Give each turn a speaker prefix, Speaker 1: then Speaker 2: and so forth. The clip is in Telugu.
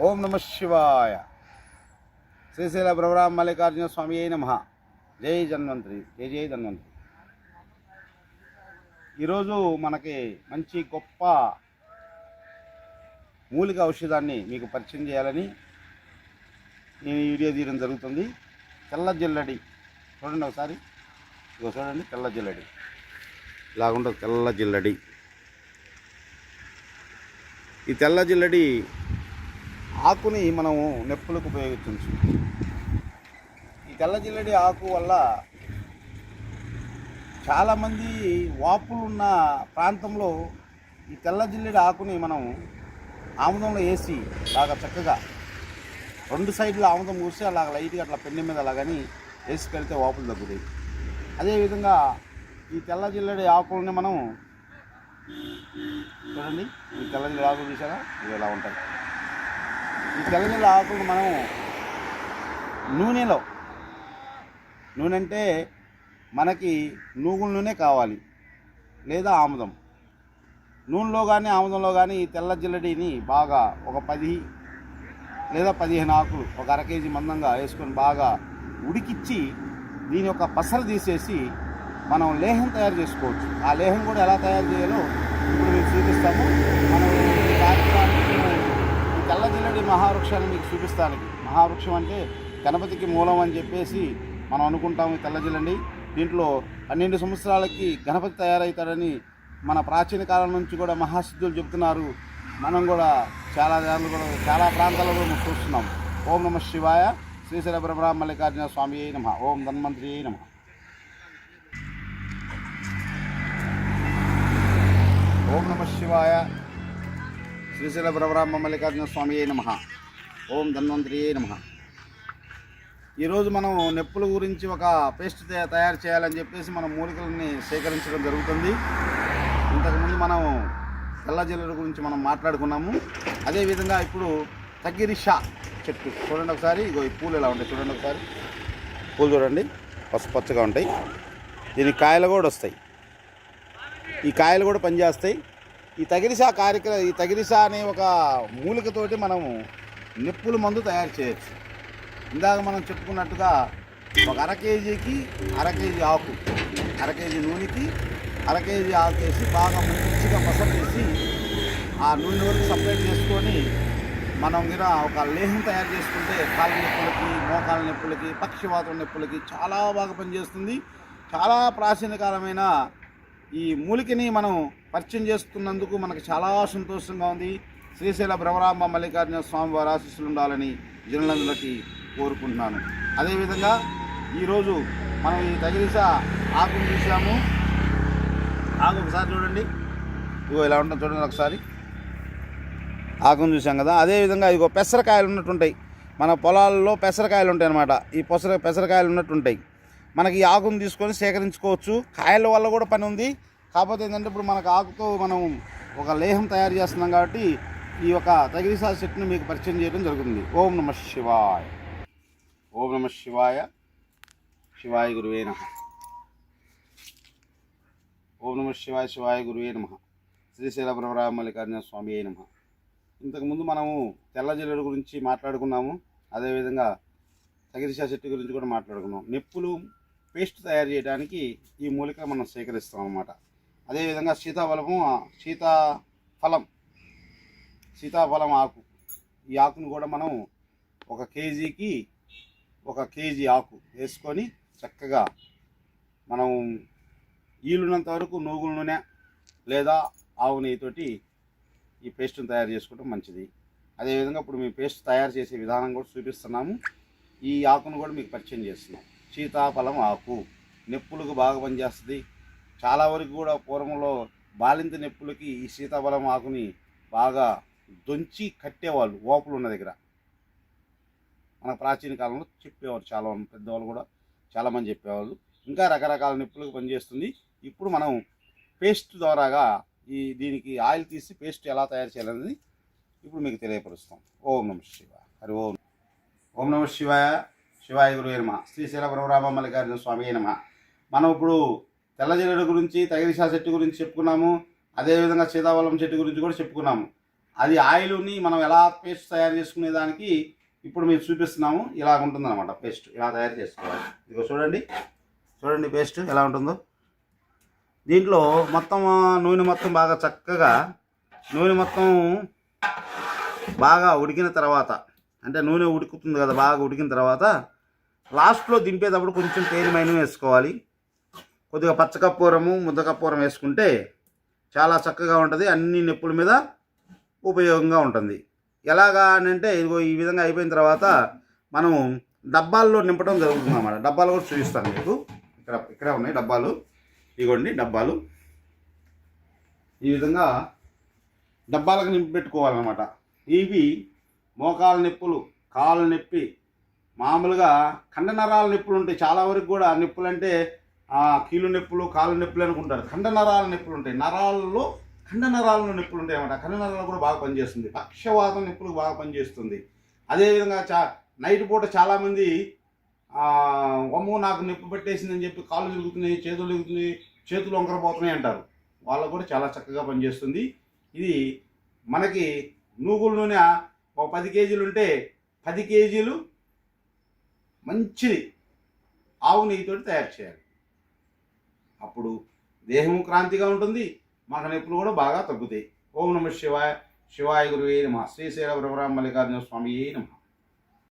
Speaker 1: ఓం నమ శివాయ. శ్రీశైల బ్రహ్మరామ మల్లికార్జున స్వామి అయి నమః. జై ధన్వంతరి, జై జై ధన్వంతరి. ఈరోజు మనకి మంచి గొప్ప మూలిక ఔషధాన్ని మీకు పరిచయం చేయాలని నేను వీడియో తీయడం జరుగుతుంది. తెల్ల జిల్లడి చూడండి ఒకసారి, ఇగో చూడండి, తెల్ల జిల్లడి ఇలాగుంటుంది. తెల్ల జిల్లడి, ఈ తెల్ల జిల్లడి ఆకుని మనము నొప్పులకు ఉపయోగించవచ్చు. ఈ తెల్ల జిల్లడి ఆకు వల్ల చాలామంది వాపులు ఉన్న ప్రాంతంలో ఈ తెల్ల జిల్లడి ఆకుని మనం ఆముదంలో వేసి బాగా చక్కగా రెండు సైడ్లు ఆముదం మూసి అలాగ లైట్గా అట్లా పెండి మీద అలాగని వేసి పెడితే వాపులు తగ్గుతాయి. అదేవిధంగా ఈ తెల్ల జిల్లడి ఆకులని మనం చూడండి, ఈ తెల్ల జిల్లడి ఆకులు చూసారా, ఇవి ఇలా ఉంటాయి. ఈ తెల్ల జిల్లడి ఆకులను మనం నూనె అంటే మనకి నూగుల నూనె కావాలి లేదా ఆముదం, నూనెలో కానీ ఆముదంలో కానీ ఈ తెల్ల జిల్లడిని బాగా ఒక 10 లేదా 15 ఆకులు ఒక అర కేజీ మందంగా వేసుకొని బాగా ఉడికిచ్చి దీని యొక్క పసలు తీసేసి మనం లేహం తయారు చేసుకోవచ్చు. ఆ లేహం కూడా ఎలా తయారు చేయాలో ఇప్పుడు మీకు చూపిస్తాము. మనం ఈ కార్యక్రమానికి ఈ తెల్ల జిల్లడి మహావృక్షాన్ని మీకు చూపిస్తానికి, మహావృక్షం అంటే గణపతికి మూలం అని చెప్పేసి మనం అనుకుంటాము. ఈ తెల్ల జిల్లడి దీంట్లో 12 సంవత్సరాలకి గణపతి తయారవుతాడని మన ప్రాచీన కాలం నుంచి కూడా మహాసిద్ధులు చెబుతున్నారు. మనం కూడా చాలా ప్రాంతాలలో చూస్తున్నాం. ఓం నమ శివాయ. శ్రీశైల బ్రహ్మరామ మల్లికార్జున స్వామి అయి నమః. ఓం ధన్వంతరి అయి నమః. ఓం నమ శివాయ. శ్రీశైల బ్రహ్మరామ మల్లికార్జున స్వామి అయి నమః. ఓం ధన్వంతరి అయి నమః. ఈరోజు మనం నొప్పుల గురించి ఒక పేస్ట్ తయారు చేయాలని చెప్పేసి మనం మూలికలని సేకరించడం జరుగుతుంది. ఇంతకుముందు మనం తెల్ల జిల్లడి గురించి మనం మాట్లాడుకున్నాము. అదేవిధంగా ఇప్పుడు తగిరిషా చెట్టు చూడండి ఒకసారి, ఇగో ఈ పూలు ఎలా ఉంటాయి చూడండి ఒకసారి. పూలు చూడండి, పసుపచ్చగా ఉంటాయి. దీనికి కాయలు కూడా వస్తాయి. ఈ కాయలు కూడా పనిచేస్తాయి. ఈ తగిరిషా అనే ఒక మూలికతోటి మనము నొప్పుల మందు తయారు చేయొచ్చు. ఇందాక మనం చెప్పుకున్నట్టుగా ఒక అర కేజీకి అర కేజీ ఆకు, అర కేజీ నూనెకి అర కేజీ ఆకు వేసి బాగా మంచిగా పసరు చేసి ఆ నూనె వరకు సపరేట్ చేసుకొని మనం గిన ఒక లేహం తయారు చేసుకుంటే కాళ్ళ నొప్పులకి, మోకాళ్ళ నొప్పులకి, పక్షవాతం నొప్పులకి చాలా బాగా పనిచేస్తుంది. చాలా ప్రాచీన కాలమైన ఈ మూలికని మనం పరిచయం చేస్తున్నందుకు మనకు చాలా సంతోషంగా ఉంది. శ్రీశైల బ్రహ్మరామ మల్లికార్జున స్వామి వారి ఆశీస్సులు ఉండాలని జనులందరికీ కోరుకుంటున్నాను. అదేవిధంగా ఈరోజు మనం ఈ తగిరిషా ఆకును చూసాము. ఆకు ఒకసారి చూడండి, ఇగో ఇలా ఉంటుంది చూడండి ఒకసారి. ఆకును చూసాం కదా. అదేవిధంగా ఇగో పెసరకాయలు ఉన్నట్టుంటాయి మన పొలాల్లో, పెసరకాయలు ఉంటాయి అన్నమాట. ఈ పెసరకాయలు ఉన్నట్టుంటాయి. మనకి ఈ ఆకును తీసుకొని సేకరించుకోవచ్చు. కాయల వల్ల కూడా పని ఉంది. కాకపోతే ఏంటంటే ఇప్పుడు మనకు ఆకుతో మనం ఒక లేహం తయారు చేస్తున్నాం కాబట్టి ఈ యొక్క తగిరిషా చెట్టును మీకు పరిచయం చేయడం జరుగుతుంది. ఓం నమ శివాయ. ఓం నమ శివాయ. శివాయ గురువే నమః. ఓం నమ శివాయ. శివాయ గురువే నమః. శ్రీశైల బ్రహ్మరామ మల్లికార్జున స్వామి అయి నమః. ఇంతకుముందు మనము తెల్ల జిల్లడి గురించి మాట్లాడుకున్నాము. అదేవిధంగా తగిరిషా చెట్టు గురించి కూడా మాట్లాడుకున్నాం. నొప్పులు పేస్ట్ తయారు చేయడానికి ఈ మూలిక మనం సేకరిస్తాం అన్నమాట. అదేవిధంగా సీతాఫలం ఆకు, ఈ ఆకును కూడా మనం ఒక కేజీకి ఒక కేజీ ఆకు వేసుకొని చక్కగా మనం ఈలున్నంత వరకు నూగుల నూనె లేదా ఆవు నెయ్యితోటి ఈ పేస్ట్ని తయారు చేసుకోవడం మంచిది. అదేవిధంగా ఇప్పుడు మేము పేస్ట్ తయారు చేసే విధానం కూడా చూపిస్తున్నాము. ఈ ఆకును కూడా మీకు పరిచయం చేస్తున్నాం. సీతాఫలం ఆకు నొప్పులకు బాగా పనిచేస్తుంది. చాలా వరకు కూడా పూర్వంలో బాలింత నొప్పులకి ఈ సీతాఫలం ఆకుని బాగా దొంచి కట్టేవాళ్ళు ఓపులు ఉన్న దగ్గర. మన ప్రాచీన కాలంలో చెప్పేవారు, చాలా పెద్దవాళ్ళు కూడా చాలామంది చెప్పేవాళ్ళు. ఇంకా రకరకాల నొప్పులకు పనిచేస్తుంది. ఇప్పుడు మనం పేస్ట్ ద్వారాగా దీనికి ఆయిల్ తీసి పేస్ట్ ఎలా తయారు చేయాలనేది ఇప్పుడు మీకు తెలియపరుస్తాం. ఓం నమ శివాయ. హరి ఓం. ఓం నమ శివాయ. శివాయ గురువే నమః. శ్రీశైల బ్రహ్మరామ మల్లికార్జున స్వామి అయి నమః. మనం ఇప్పుడు తెల్ల జిల్లడి గురించి, తగిరిషా చెట్టు గురించి చెప్పుకున్నాము. అదేవిధంగా సీతాఫలం చెట్టు గురించి కూడా చెప్పుకున్నాము. అది ఆయిల్ని మనం ఎలా పేస్ట్ తయారు చేసుకునే దానికి ఇప్పుడు మేము చూపిస్తున్నాము. ఇలా ఉంటుందన్నమాట పేస్ట్, ఇలా తయారు చేసుకోవాలి. ఇదిగో చూడండి పేస్ట్ ఎలా ఉంటుందో. దీంట్లో మొత్తం నూనె మొత్తం బాగా చక్కగా బాగా ఉడికిన తర్వాత, అంటే నూనె ఉడుకుతుంది కదా, బాగా ఉడికిన తర్వాత లాస్ట్లో దింపేటప్పుడు కొంచెం తేనె వేసుకోవాలి. కొద్దిగా పచ్చకర్పూరము, ముద్దకర్పూరం వేసుకుంటే చాలా చక్కగా ఉంటుంది. అన్ని నొప్పుల మీద ఉపయోగంగా ఉంటుంది. ఎలాగా అంటే ఇదిగో ఈ విధంగా అయిపోయిన తర్వాత మనం డబ్బాల్లో నింపడం జరుగుతుంది అన్నమాట. డబ్బాలు కూడా చూపిస్తాను మీకు. ఇక్కడే ఉన్నాయి డబ్బాలు. ఇదిగోండి డబ్బాలు. ఈ విధంగా డబ్బాలకు నింపి పెట్టుకోవాలన్నమాట. ఇవి మోకాల నొప్పులు, కాళ్ళ నొప్పి, మామూలుగా కండనరాల నొప్పులు ఉంటాయి. చాలా వరకు కూడా నొప్పులు అంటే కీలు నొప్పులు, కాళ్ళ నొప్పులు అనుకుంటారు. కండనరాల నొప్పులు ఉంటాయి. కండనరాలలో నొప్పులు ఉంటాయి అన్నమాట. కండనరాలు కూడా బాగా పనిచేస్తుంది. పక్షవాతం నొప్పులు బాగా పనిచేస్తుంది. అదేవిధంగా నైట్ పూట చాలామంది అమ్మో నాకు నొప్పి పెట్టేసిందని చెప్పి కాళ్ళు తిరుగుతున్నాయి, చేతులు తిరుగుతున్నాయి, చేతులు వంకరపోతున్నాయి అంటారు. వాళ్ళకు కూడా చాలా చక్కగా పనిచేస్తుంది. ఇది మనకి నూగుల నూనె ఒక 10 కేజీలు ఉంటే 10 కేజీలు మంచిది ఆవు నెయ్యితో తయారు చేయాలి. అప్పుడు దేహము క్రాంతిగా ఉంటుంది, మన నొప్పులు కూడా బాగా తగ్గుతాయి. ఓం నమః శివాయ. శివాయ గురువే నమః. శ్రీశైల వరవరామ మల్లికార్జున స్వామియే నమః.